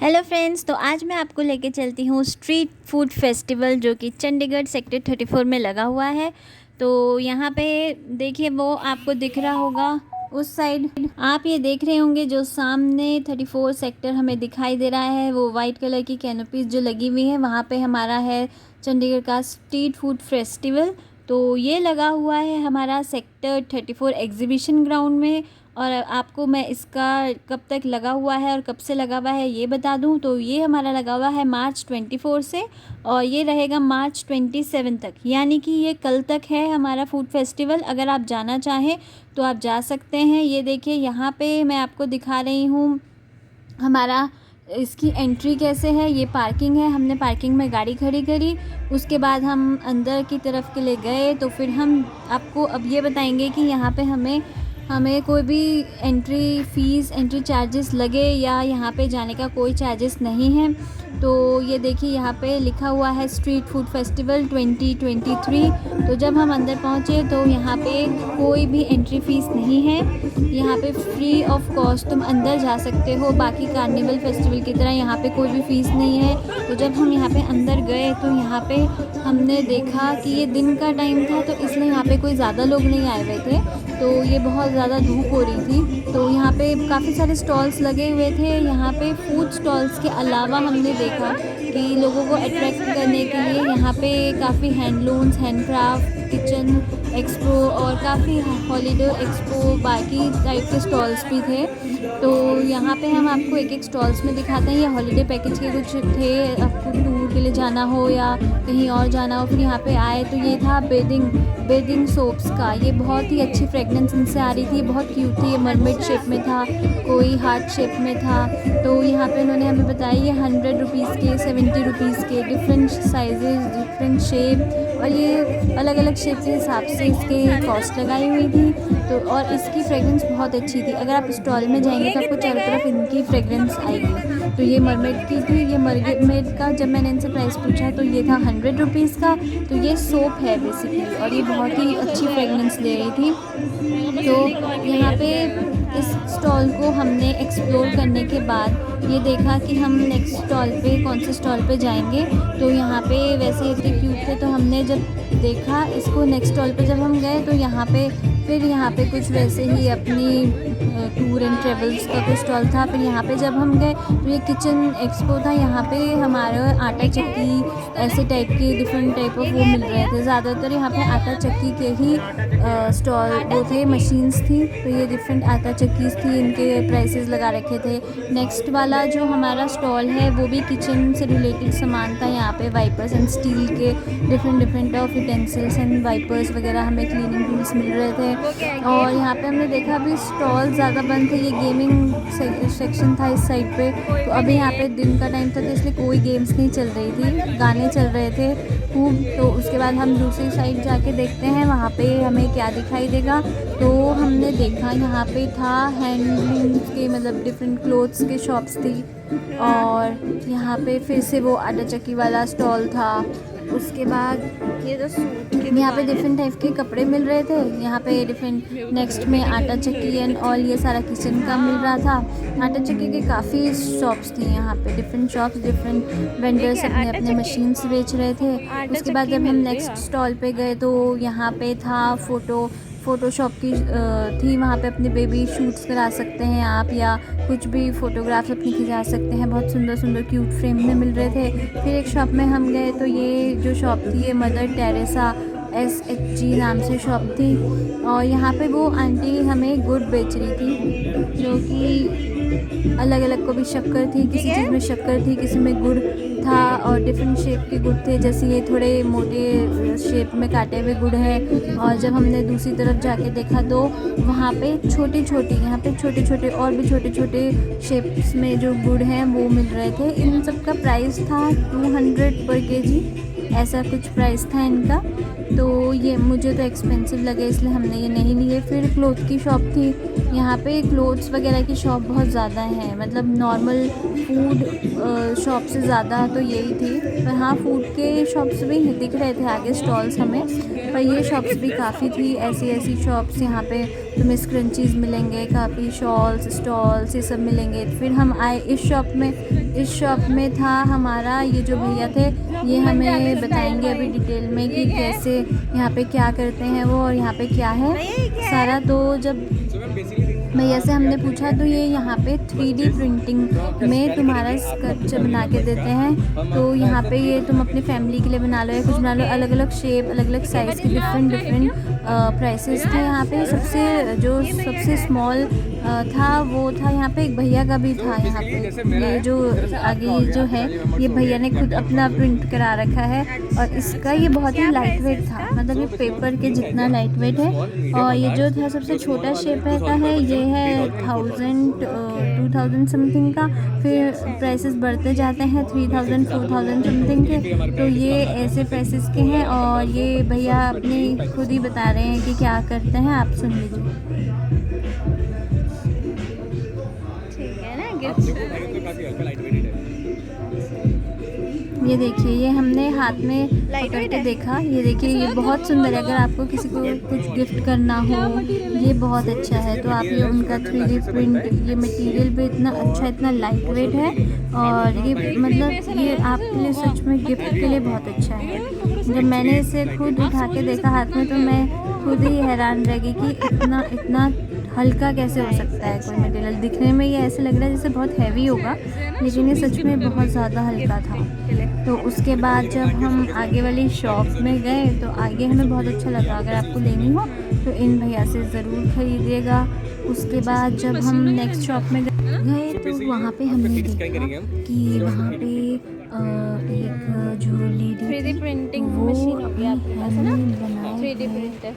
Hello friends, तो आज मैं आपको लेके चलती हूँ स्ट्रीट फूड फेस्टिवल जो कि चंडीगढ़ सेक्टर 34 में लगा हुआ है। तो यहाँ पे देखिए, वो आपको दिख रहा होगा उस साइड। आप ये देख रहे होंगे जो सामने 34 सेक्टर हमें दिखाई दे रहा है, वो वाइट कलर की कैनोपीज जो लगी हुई है, वहाँ पे हमारा है चंडीगढ़ का स्ट्रीट फूड फेस्टिवल। तो ये लगा हुआ है हमारा सेक्टर 34 एग्जीबिशन ग्राउंड में। और आपको मैं इसका कब तक लगा हुआ है और कब से लगा हुआ है ये बता दूं, तो ये हमारा लगा हुआ है मार्च 24 से और ये रहेगा मार्च 27 तक, यानी कि ये कल तक है हमारा फूड फेस्टिवल। अगर आप जाना चाहें तो आप जा सकते हैं। ये देखिए, यहाँ पे मैं आपको दिखा रही हूँ हमारा इसकी एंट्री कैसे है। ये पार्किंग है, हमने पार्किंग में गाड़ी खड़ी करी, उसके बाद हम अंदर की तरफ के लिए गए। तो फिर हम आपको अब ये बताएंगे कि यहाँ पे हमें कोई भी एंट्री चार्जेस लगे या यहाँ पे जाने का कोई चार्जेस नहीं है। तो ये देखिए, यहाँ पे लिखा हुआ है स्ट्रीट फूड फेस्टिवल 2023। तो जब हम अंदर पहुँचे तो यहाँ पे कोई भी एंट्री फ़ीस नहीं है, यहाँ पे फ्री ऑफ कॉस्ट तुम अंदर जा सकते हो। बाकी कार्निवल फेस्टिवल की तरह यहाँ पे कोई भी फ़ीस नहीं है। तो जब हम यहाँ पे अंदर गए तो यहाँ पे हमने देखा कि ये दिन का टाइम था, तो इसलिए यहाँ पे कोई ज़्यादा लोग नहीं आए हुए थे, तो ये बहुत ज़्यादा धूप हो रही थी। तो यहाँ पे काफ़ी सारे स्टॉल्स लगे हुए थे। यहाँ पे फूड स्टॉल्स के अलावा हमने देखा कि लोगों को अट्रैक्ट करने के लिए यहाँ पे काफ़ी हैंडलूम्स, हैंडक्राफ्ट, किचन एक्सपो और काफ़ी हॉलीडे एक्सपो बाकी टाइप के स्टॉल्स भी थे। तो यहाँ पे हम आपको एक एक स्टॉल्स में दिखाते हैं। ये हॉलीडे पैकेज के कुछ थे, आपको टूर के लिए जाना हो या कहीं और जाना हो। फिर यहाँ पे आए तो ये था बेदिंग सोप्स का। ये बहुत ही अच्छी फ्रेगनेंस इनसे आ रही थी, बहुत क्यूट थी। ये मरमेड शेप में था, कोई हार्ट शेप में था। तो यहाँ पे उन्होंने हमें बताया ये 100 रुपीज़ के, 70 रुपीज़ के, डिफरेंट साइजेस, डिफरेंट शेप, और ये अलग अलग शेप के हिसाब से इसके कॉस्ट लगाई हुई थी। तो और इसकी फ्रेगरेंस बहुत अच्छी थी। अगर आप स्टॉल में जाएंगे तो आपको चारों तरफ इनकी फ्रेगरेंस आएगी। तो ये मरमेड की थी। ये मरमेड का जब मैंने इनसे प्राइस पूछा तो ये था 100 रुपीज़ का। तो ये सोप है बेसिकली, और ये बहुत ही अच्छी फ्रेगरेंस दे रही थी। तो यहाँ पे इस स्टॉल को हमने एक्सप्लोर करने के बाद ये देखा कि हम नेक्स्ट स्टॉल पे कौन से स्टॉल पे जाएंगे। तो यहाँ पे वैसे इतने क्यूट थे, तो हमने जब देखा इसको नेक्स्ट स्टॉल पे जब हम गए तो यहाँ पे कुछ वैसे ही अपनी टूर एंड ट्रेवल्स का कुछ स्टॉल था। फिर यहाँ पे जब हम गए तो ये किचन एक्सपो था। यहाँ पे हमारा आटा चक्की ऐसे टाइप के डिफरेंट टाइप ऑफ वो मिल रहे थे। ज़्यादातर यहाँ पे आटा चक्की के ही स्टॉल वो थे, मशीन्स थी। तो ये डिफरेंट आटा चक्कीज़ थी, इनके प्राइसेस लगा रखे थे। नेक्स्ट वाला जो हमारा स्टॉल है वो भी किचन से रिलेटेड सामान था। यहाँ पे वाइपर्स एंड स्टील के different of utensils and wipers वगैरह, हमें क्लीनिंग टूल्स मिल रहे थे। और यहाँ पे हमने देखा अभी स्टॉल ज़्यादा बंद थे। ये गेमिंग सेक्शन था इस साइड पे। तो अभी यहाँ पे दिन का टाइम था तो इसलिए कोई गेम्स नहीं चल रही थी, गाने चल रहे थे खूब। तो उसके बाद हम दूसरी साइड जाके देखते हैं वहाँ पे हमें क्या दिखाई देगा। तो हमने देखा यहाँ पे था हैंडलूम के, मतलब डिफरेंट क्लोथ्स के शॉप्स थी। और यहाँ पे फिर से वो आटा चक्की वाला स्टॉल था। उसके बाद ये तो सूट के, यहाँ पे डिफरेंट टाइप के कपड़े मिल रहे थे। यहाँ पे डिफरेंट नेक्स्ट में आटा चक्की एंड ऑल ये सारा किचन का मिल रहा था। आटा चक्की के काफ़ी शॉप्स थी यहाँ पे, डिफरेंट शॉप्स, डिफरेंट वेंडर्स अपने अपने मशीन्स बेच रहे थे। उसके बाद जब हम नेक्स्ट स्टॉल पे गए तो यहाँ पे था फ़ोटोशॉप की थी। वहाँ पे अपने बेबी शूट्स करा सकते हैं आप, या कुछ भी फ़ोटोग्राफ्स अपनी खिंचा सकते हैं। बहुत सुंदर सुंदर क्यूट फ्रेम में मिल रहे थे। फिर एक शॉप में हम गए तो ये जो शॉप थी ये मदर टेरेसा SHG नाम से शॉप थी। और यहाँ पे वो आंटी हमें गुड़ बेच रही थी, जो कि अलग अलग को भी शक्कर थी, किसी चीज़ में शक्कर थी, किसी में गुड़ था, और डिफरेंट शेप के गुड़ थे। जैसे ये थोड़े मोटे शेप में काटे हुए गुड़ है। और जब हमने दूसरी तरफ जाके देखा तो वहाँ पे छोटे छोटे और भी छोटे छोटे शेप्स में जो गुड़ हैं वो मिल रहे थे। इन सब का प्राइस था 200 पर kg, ऐसा कुछ प्राइस था इनका। तो ये मुझे तो एक्सपेंसिव लगे इसलिए हमने ये नहीं लिए। फिर क्लोथ की शॉप थी। यहाँ पे क्लोथ्स वगैरह की शॉप बहुत ज़्यादा है, मतलब नॉर्मल फूड शॉप से ज़्यादा तो यही थी। पर हाँ, फूड के शॉप्स भी दिख रहे थे आगे स्टॉल्स हमें, पर ये शॉप्स भी काफ़ी थी। ऐसी शॉप्स यहाँ पे तुम्हें स्क्रंचीज़ मिलेंगे, काफ़ी शॉल्स, स्टॉल्स, ये सब मिलेंगे। फिर हम आए इस शॉप में इस शॉप में था हमारा। ये जो भैया थे ये हमें बताएंगे अभी डिटेल में कि कैसे यहाँ पे क्या करते हैं वो और यहाँ पे क्या है सारा। तो जब भैया से हमने पूछा तो ये यहाँ पे 3D प्रिंटिंग में तुम्हारा स्कल्पचर बना के देते हैं। तो यहाँ पे ये तुम अपनी फैमिली के लिए बना लो या कुछ बना लो, अलग अलग शेप अलग अलग साइज़ के डिफरेंट प्राइसेस थे यहाँ पे। सबसे स्मॉल था वो था यहाँ पे, एक भैया का भी था यहाँ पे। ये जो आगे जो है ये भैया ने खुद अपना प्रिंट करा रखा है और इसका ये बहुत ही लाइट वेट था, मतलब ये पेपर के जितना लाइट वेट है। और ये जो था सबसे छोटा शेप का है ये है 2000 समथिंग का, फिर प्राइसेस बढ़ते जाते हैं 3000 4000 समथिंग के। तो ये ऐसे प्राइसेस के हैं और ये भैया अपने खुद ही बता रहे हैं कि क्या करते हैं, आप सुन लीजिए। ये देखिए ये हमने हाथ में पकड़ के देखा, ये देखिए ये बहुत सुंदर है। अगर आपको किसी को कुछ गिफ्ट करना हो ये बहुत अच्छा है। तो आप ये उनका 3D प्रिंट, ये मटेरियल भी इतना अच्छा इतना लाइट वेट है और ये मतलब ये आपके लिए सच में गिफ्ट के लिए बहुत अच्छा है। जब मैंने इसे खुद उठा के देखा हाथ में तो मैं खुद ही हैरान रह गई कि इतना हल्का कैसे हो सकता है कोई मटेरियल। दिखने में ये ऐसे लग रहा है जैसे बहुत हैवी होगा लेकिन ये सच में बहुत ज़्यादा हल्का था। तो उसके बाद जब हम आगे वाली शॉप में गए तो आगे हमें बहुत अच्छा लगा। अगर आपको लेनी हो तो इन भैया से ज़रूर ख़रीदिएगा। उसके बाद जब हम नेक्स्ट शॉप में गए तो वहाँ पे हमने देखा कि वहाँ पे एक जो लेडी 3D प्रिंटिंग वो मशीन हो गया आपके पास है ना, बनाए 3D प्रिंटर।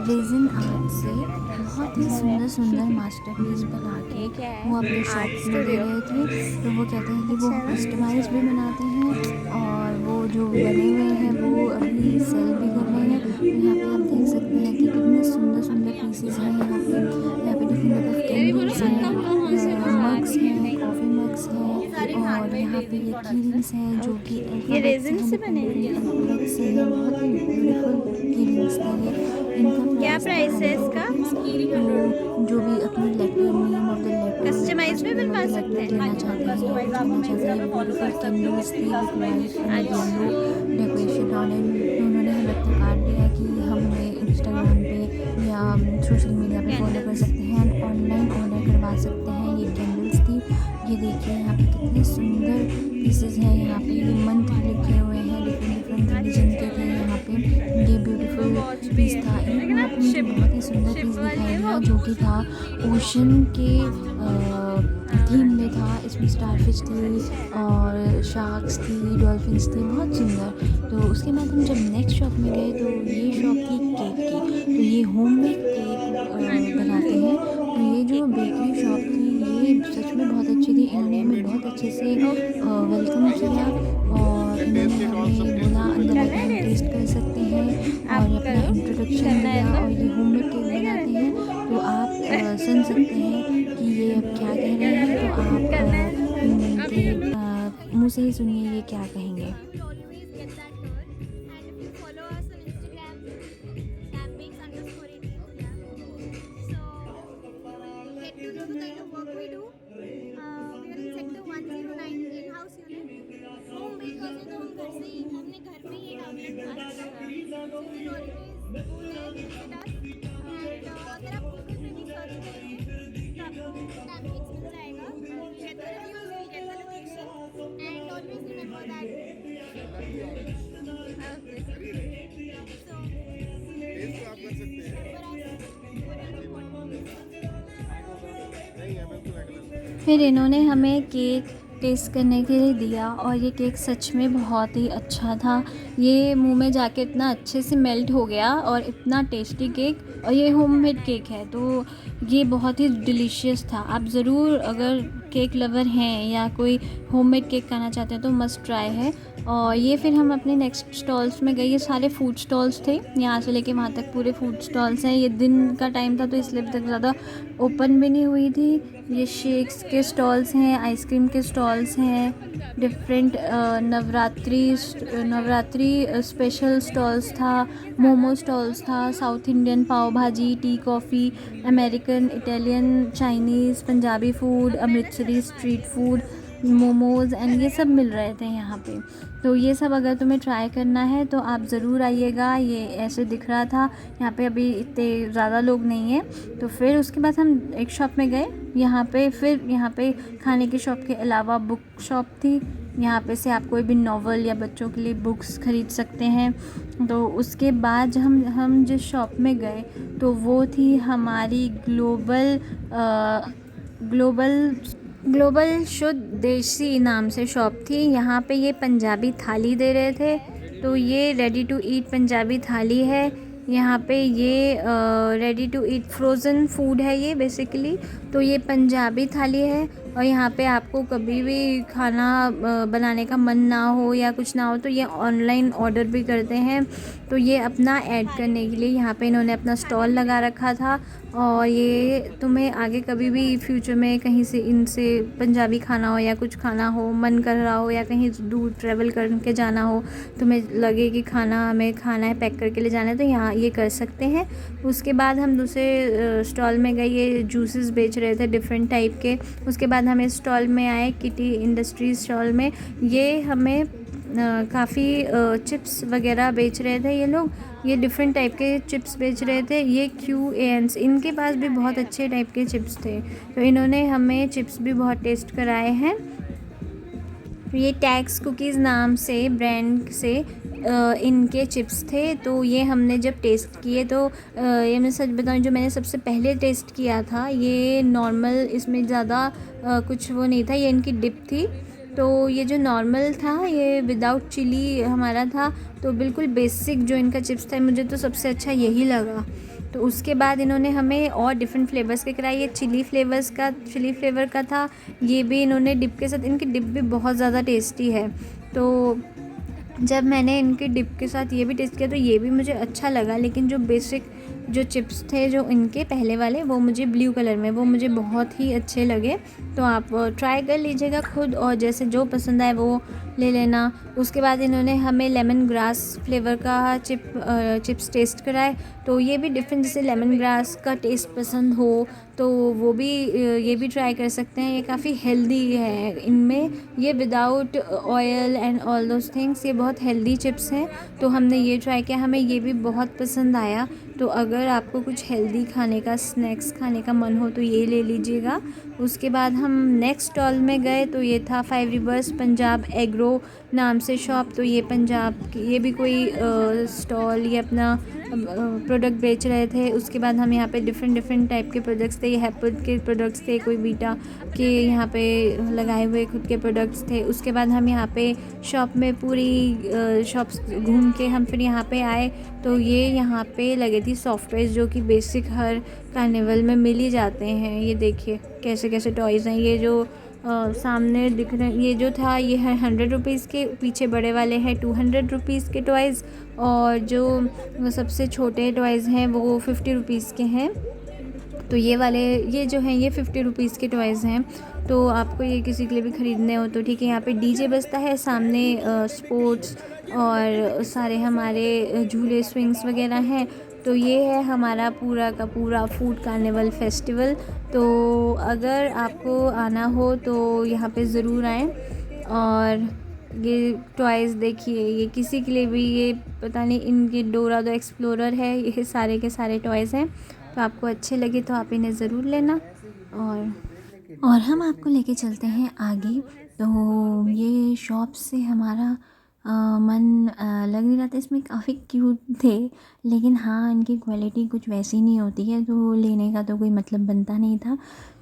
रेजिन आर्ट से बहुत ही सुंदर मास्टरपीस बना के वो अपने शॉप में दे रहे थे। तो वो कहते हैं कि वो कस्टमाइज भी बनाते हैं और वो जो बने हुए हैं वो अभी सेल भी कर रहे हैं। तो यहाँ पे आप देख सकते हैं कि कितने सुंदर पीसेस हैं। यहाँ पे डिफरेंट कैंडल्स हैं, मग्स हैं, कॉफ़ी मग्स हैं और यहाँ पे ये कीरिंग्स हैं जो कि ये रेजिन से बने हैं। बहुत ही ब्यूटीफुल कीरिंग्स थे ये। इनका क्या प्राइस है इसका? जो भी अपनी name of the letter customize भी बनवा सकते हैं। लेना चाहते हैं ब्यूटीफुल कैंडल्स थी with white and yellow decoration on it. उन्होंने हमें अपना कार्ड दिया कि हम हमें इंस्टाग्राम पे या सोशल मीडिया पे फॉलो कर सकते हैं एंड ऑनलाइन ऑर्डर करवा सकते हैं। ये कैंडल्स थी, ये देखिए यहाँ पे कितने सुंदर पीसेस हैं। यहाँ पे ये मंत्र लिखे हुए हैं, डिफरेंट रिलीजन के थे। यहाँ पे ये ब्यूटीफुल पीस था। इन्होंने मुझे बहुत ही सुंदर पीस दिखाई दिया जो कि था ओशन के थीम में था। इसमें स्टारफिश थी और शार्क्स थी, डॉल्फिन्स थी, बहुत सुंदर। तो उसके बाद हम जब नेक्स्ट शॉप में गए तो ये शॉप थी केक की। तो ये होममेड केक बनाते हैं। तो ये जो बेकरी शॉप थी ये सच में बहुत अच्छी थी। इन्होंने हमें बहुत अच्छे से वेलकम किया और इन्होंने हमें बोला अंदर आकर हम टेस्ट कर सकते हैं और अपना इंट्रोडक्शन दिया। और ये होममेड केक बनाते हैं तो आप सुन सकते हैं कि ये अब क्या कह रहे हैं। तो आप इनके मुँह से ही सुनिए ये क्या कहेंगे। फिर इन्होंने हमें केक टेस्ट करने के लिए दिया और ये केक सच में बहुत ही अच्छा था। ये मुंह में जाके इतना अच्छे से मेल्ट हो गया और इतना टेस्टी केक, और ये होममेड केक है तो ये बहुत ही डिलीशियस था। आप ज़रूर अगर केक लवर हैं या कोई होममेड केक खाना चाहते हैं तो मस्ट ट्राई है। और ये फिर हम अपने नेक्स्ट स्टॉल्स में गए। ये सारे फूड स्टॉल्स थे, यहाँ से लेके वहाँ तक पूरे फूड स्टॉल्स हैं। ये दिन का टाइम था तो इसलिए अभी तक ज़्यादा ओपन भी नहीं हुई थी। ये शेक्स के स्टॉल्स हैं, आइसक्रीम के स्टॉल्स हैं, डिफरेंट नवरात्रि स्पेशल स्टॉल्स था, मोमो स्टॉल्स था, साउथ इंडियन पाव भाजी, tea coffee, American, Italian, Chinese, Punjabi food, Amritsari street food, momos and ये सब मिल रहे थे यहाँ पे। तो ये सब अगर तुम्हें ट्राई करना है तो आप ज़रूर आइएगा। ये ऐसे दिख रहा था, यहाँ पे अभी इतने ज़्यादा लोग नहीं हैं। तो फिर उसके बाद हम एक शॉप में गए यहाँ पे। फिर यहाँ पे खाने की शॉप के अलावा बुक शॉप थी। यहाँ पे से आप कोई भी नॉवल या बच्चों के लिए बुक्स ख़रीद सकते हैं। तो उसके बाद जब हम जिस शॉप में गए तो वो थी हमारी ग्लोबल शुद्ध देसी नाम से शॉप थी। यहाँ पे ये पंजाबी थाली दे रहे थे। तो ये रेडी टू ईट पंजाबी थाली है। यहाँ पे ये ready to eat frozen food है ये बेसिकली। तो ये पंजाबी थाली है और यहाँ पे आपको कभी भी खाना बनाने का मन ना हो या कुछ ना हो तो ये ऑनलाइन ऑर्डर भी करते हैं। तो ये अपना ऐड करने के लिए यहाँ पे इन्होंने अपना स्टॉल लगा रखा था। और ये तुम्हें आगे कभी भी फ्यूचर में कहीं से इनसे पंजाबी खाना हो या कुछ खाना हो, मन कर रहा हो या कहीं दूर ट्रैवल करके जाना हो, तुम्हें लगे कि खाना हमें खाना है, पैक करके ले जाना है, तो यहाँ ये कर सकते हैं। उसके बाद हम दूसरे स्टॉल में गए। ये जूसेस बेच रहे थे डिफरेंट टाइप के। उसके बाद हम इस स्टॉल में आए, किटी इंडस्ट्रीज़ स्टॉल में। ये हमें काफ़ी चिप्स वगैरह बेच रहे थे ये लोग। ये डिफरेंट टाइप के चिप्स बेच रहे थे। ये QANs, इनके पास भी बहुत अच्छे टाइप के चिप्स थे। तो इन्होंने हमें चिप्स भी बहुत टेस्ट कराए हैं। ये टैक्स कुकीज़ नाम से ब्रांड से इनके चिप्स थे। तो ये हमने जब टेस्ट किए तो ये मैं सच बताऊं, जो मैंने सबसे पहले टेस्ट किया था ये नॉर्मल, इसमें ज़्यादा कुछ वो नहीं था। ये इनकी डिप थी। तो ये जो नॉर्मल था ये विदाउट चिली हमारा था। तो बिल्कुल बेसिक जो इनका चिप्स था, मुझे तो सबसे अच्छा यही लगा। तो उसके बाद इन्होंने हमें और डिफरेंट फ्लेवर्स के कराए। ये चिली फ्लेवर का था। ये भी इन्होंने डिप के साथ, इनकी डिप भी बहुत ज़्यादा टेस्टी है। तो जब मैंने इनके डिप के साथ ये भी टेस्ट किया तो ये भी मुझे अच्छा लगा। लेकिन जो बेसिक जो चिप्स थे जो इनके पहले वाले, वो मुझे ब्लू कलर में, वो मुझे बहुत ही अच्छे लगे। तो आप ट्राई कर लीजिएगा खुद और जैसे जो पसंद आए वो ले लेना। उसके बाद इन्होंने हमें लेमन ग्रास फ्लेवर का चिप्स टेस्ट कराए। तो ये भी डिफरेंट, जैसे लेमन ग्रास का टेस्ट पसंद हो तो वो भी ये भी ट्राई कर सकते हैं। ये काफ़ी हेल्दी है इनमें, ये without oil and all those things, ये बहुत हेल्दी चिप्स हैं। तो हमने ये ट्राई किया, हमें ये भी बहुत पसंद आया। तो अगर आपको कुछ हेल्दी खाने का, स्नैक्स खाने का मन हो तो ये ले लीजिएगा। उसके बाद हम नेक्स्ट स्टॉल में गए तो ये था 5 रिवर्स पंजाब एग्रो नाम से शॉप। तो ये पंजाब की, ये भी कोई स्टॉल, ये अपना प्रोडक्ट बेच रहे थे। उसके बाद हम यहाँ पे डिफरेंट टाइप के प्रोडक्ट्स थे। ये हैप्पल के प्रोडक्ट्स थे, कोई बीटा के यहाँ पे लगाए हुए खुद के प्रोडक्ट्स थे। उसके बाद हम यहाँ पे शॉप में पूरी शॉप्स घूम के हम फिर यहाँ पे आए। तो ये यहाँ पे लगे थी सॉफ्टवेयर जो कि बेसिक हर कार्निवल में मिल ही जाते हैं। ये देखिए कैसे कैसे टॉयज़ हैं। ये जो सामने दिख रहे हैं, ये जो था ये है 100 रुपीज़ के, पीछे बड़े वाले हैं 200 रुपीज़ के टॉयज़, और जो सबसे छोटे टॉयज़ हैं वो 50 रुपीज़ के हैं। तो ये वाले, ये जो हैं ये 50 रुपीज़ के टॉयज़ हैं। तो आपको ये किसी के लिए भी ख़रीदने हो तो ठीक है। यहाँ पे डीजे बजता है, सामने स्पोर्ट्स और सारे हमारे झूले, स्विंग्स वगैरह हैं। तो ये है हमारा पूरा का पूरा फूड कार्निवल फेस्टिवल। तो अगर आपको आना हो तो यहाँ पे ज़रूर आएँ। और ये टॉयज़ देखिए, ये किसी के लिए भी, ये पता नहीं, इनके डोरा द एक्सप्लोरर है, ये सारे के सारे टॉयज़ हैं। तो आपको अच्छे लगे तो आप इन्हें ज़रूर लेना। और हम आपको लेके चलते हैं आगे। तो ये शॉप से हमारा मन लग नहीं रहा था, इसमें काफ़ी क्यूट थे, लेकिन हाँ इनकी क्वालिटी कुछ वैसी नहीं होती है तो लेने का तो कोई मतलब बनता नहीं था।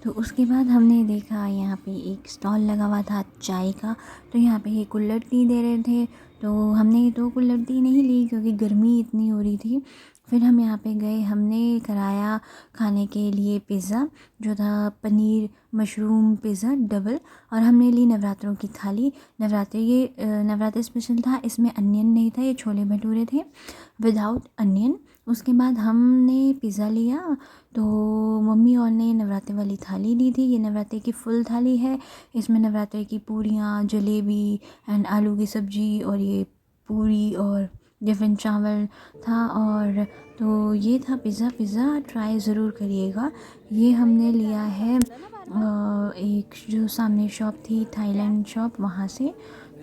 तो उसके बाद हमने देखा यहाँ पे एक स्टॉल लगा हुआ था चाय का। तो यहाँ पे ये कुल्हड़ टी दे रहे थे। तो हमने तो कुल्हड़ टी नहीं ली क्योंकि गर्मी इतनी हो रही थी। फिर हम यहाँ पे गए, हमने कराया खाने के लिए पिज़्ज़ा, जो था पनीर मशरूम पिज़्ज़ा डबल। और हमने ली नवरात्रों की थाली। नवरात्रि स्पेशल था, इसमें अनियन नहीं था, ये छोले भटूरे थे विदाउट अनियन। उसके बाद हमने पिज़्ज़ा लिया। तो मम्मी और ने नवरात्रि वाली थाली ली थी। ये नवरात्रि की फुल थाली है, इसमें नवरात्रि की पूड़ियाँ, जलेबी एंड आलू की सब्ज़ी और ये पूरी और डिफरेंट चावल था। और तो ये था पिज़्ज़ा ट्राई ज़रूर करिएगा। ये हमने लिया है एक जो सामने शॉप थी थाईलैंड शॉप, वहाँ से।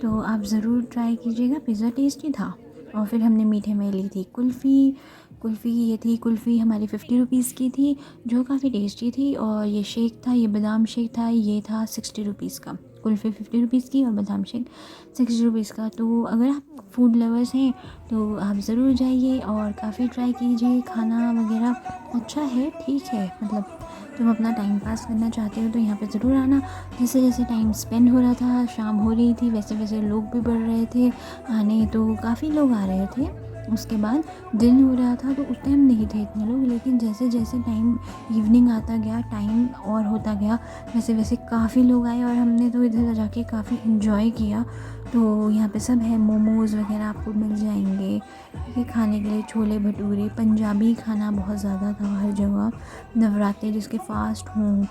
तो आप ज़रूर ट्राई कीजिएगा, पिज़्ज़ा टेस्टी था। और फिर हमने मीठे में ली थी कुल्फ़ी। ये थी कुल्फ़ी हमारी 50 रुपीज़ की थी, जो काफ़ी टेस्टी थी। और ये शेक था, ये बादाम शेक था, ये था 60 रुपीज़ का। कुल्फ़ी 50 रुपीज़ की और बादाम शेक 60 रुपीज़ का। तो अगर आप फूड लवर्स हैं तो आप ज़रूर जाइए और काफ़ी ट्राई कीजिए। खाना वगैरह अच्छा है, ठीक है, मतलब तुम अपना टाइम पास करना चाहते हो तो यहाँ पे ज़रूर आना। जैसे जैसे टाइम स्पेंड हो रहा था, शाम हो रही थी, वैसे वैसे लोग भी बढ़ रहे थे आने, तो काफ़ी लोग आ रहे थे। उसके बाद दिन हो रहा था तो उस टाइम नहीं थे इतने लोग, लेकिन जैसे जैसे टाइम इवनिंग आता गया, टाइम और होता गया, वैसे वैसे काफ़ी लोग आए और हमने तो इधर जाके काफ़ी इन्जॉय किया। तो यहाँ पे सब है, मोमोज़ वगैरह आपको मिल जाएंगे, ये खाने के लिए छोले भटूरे, पंजाबी खाना बहुत ज़्यादा था हर जगह। नवरात्रि जिसके फास्ट हों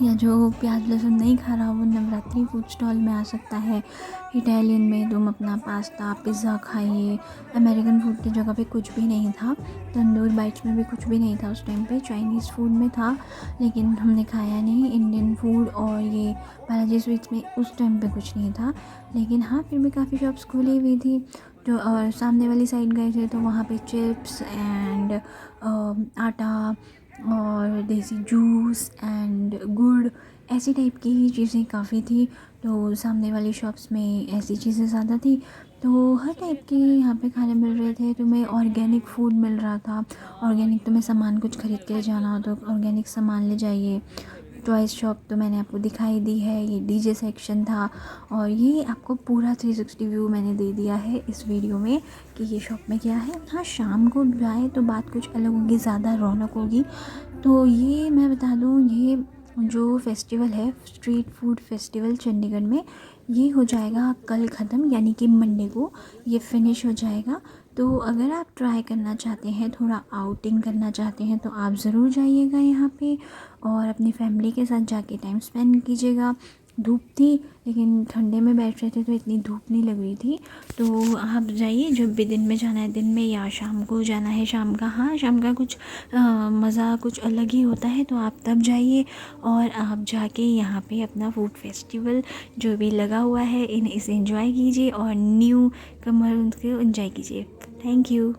या जो प्याज लहसुन नहीं खा रहा वो नवरात्रि फूड स्टॉल में आ सकता है। इटालियन में तुम अपना पास्ता पिज़्ज़ा खाइए। अमेरिकन फूड की जगह पे कुछ भी नहीं था। तंदूर बाइट्स में भी कुछ भी नहीं था उस टाइम पे। चाइनीज़ फूड में था लेकिन हमने खाया नहीं। इंडियन फूड और ये बालाजी स्वीट्स में उस टाइम पे कुछ नहीं था, लेकिन हाँ फिर भी काफ़ी शॉप्स खुली हुई थी। तो और सामने वाली साइड गए थे तो वहाँ पे चिप्स एंड आटा और देसी जूस एंड गुड़, ऐसी टाइप की ही चीज़ें काफ़ी थी। तो सामने वाली शॉप्स में ऐसी चीज़ें ज़्यादा थी। तो हर टाइप के यहाँ पे खाने मिल रहे थे। तुम्हें ऑर्गेनिक फूड मिल रहा था। ऑर्गेनिक तुम्हें सामान कुछ ख़रीद के जाना हो तो ऑर्गेनिक सामान ले जाइए। टॉयज़ शॉप तो मैंने आपको दिखाई दी है, ये डीजे सेक्शन था। और ये आपको पूरा 360 व्यू मैंने दे दिया है इस वीडियो में कि ये शॉप में क्या है। हाँ, शाम को जाए तो बात कुछ अलग होगी, ज़्यादा रौनक होगी। तो ये मैं बता दूँ, ये जो फेस्टिवल है स्ट्रीट फूड फेस्टिवल चंडीगढ़ में, ये हो जाएगा कल ख़त्म, यानी कि मंडे को ये फिनिश हो जाएगा। तो अगर आप ट्राई करना चाहते हैं, थोड़ा आउटिंग करना चाहते हैं तो आप ज़रूर जाइएगा यहाँ पे और अपनी फैमिली के साथ जाके टाइम स्पेंड कीजिएगा। धूप थी लेकिन ठंडे में बैठ रहे थे तो इतनी धूप नहीं लग रही थी। तो आप जाइए, जब भी दिन में जाना है दिन में, या शाम को जाना है शाम का। हाँ, शाम का कुछ मज़ा कुछ अलग ही होता है, तो आप तब जाइए और आप जाके यहाँ पे अपना फूड फेस्टिवल जो भी लगा हुआ है इसे एंजॉय कीजिए और न्यू कमर को एंजॉय कीजिए। Thank you.